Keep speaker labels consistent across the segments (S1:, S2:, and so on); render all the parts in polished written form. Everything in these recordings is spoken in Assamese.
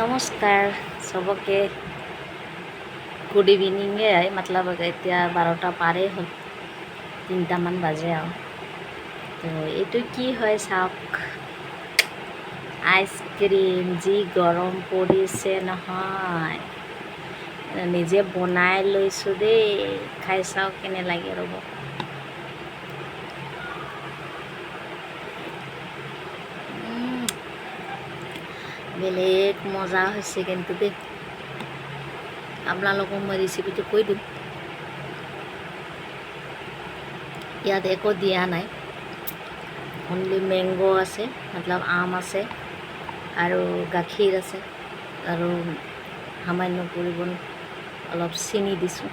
S1: নমস্কাৰ চবকে গুড ইভিনিঙে মতলব এতিয়া 12টা পাৰেই হ'ল 3টামান বাজে আৰু তো এইটো কি হয় চাওক আইচক্ৰীম যি গৰম পৰিছে নহয় নিজে বনাই লৈছোঁ দেই খাই চাওক কেনে লাগে ৰ'ব বেলেগ মজা হৈছে কিন্তু দেই আপোনালোকক মই ৰেচিপিটো কৈ দিম ইয়াত একো দিয়া নাই অনলি মেংগো আছে মতলব আম আছে আৰু গাখীৰ আছে আৰু সামান্য পৰিমাণ অলপ চেনি দিছোঁ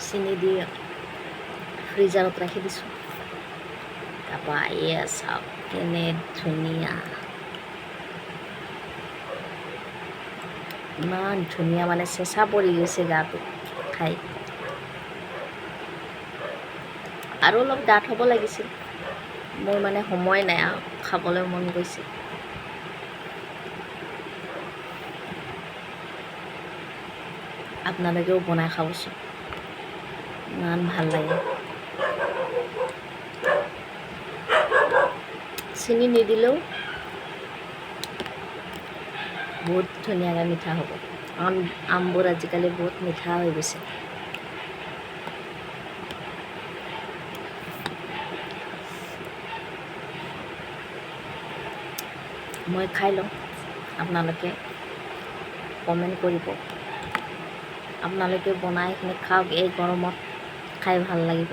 S1: চেনি দি ফ্ৰিজাৰত ৰাখি দিছোঁ তাৰপৰা এয়া চাওক কেনে ধুনীয়া ইমান ধুনীয়া মানে চেঁচা পৰি গৈছে গাটো খাই আৰু অলপ ডাঠ হ'ব লাগিছিল মোৰ মানে সময় নাই আৰু খাবলৈ মন গৈছে আপোনালোকেও বনাই খাবচোন ইমান ভাল লাগে চেনি নিদিলেও বহুত ধুনীয়াকৈ মিঠা হ'ব আমবোৰ আজিকালি বহুত মিঠা হৈ গৈছে মই খাই লওঁ আপোনালোকে কমেণ্ট কৰিব আপোনালোকে বনাই এইখিনি খাওক এই গৰমত খাই ভাল লাগিব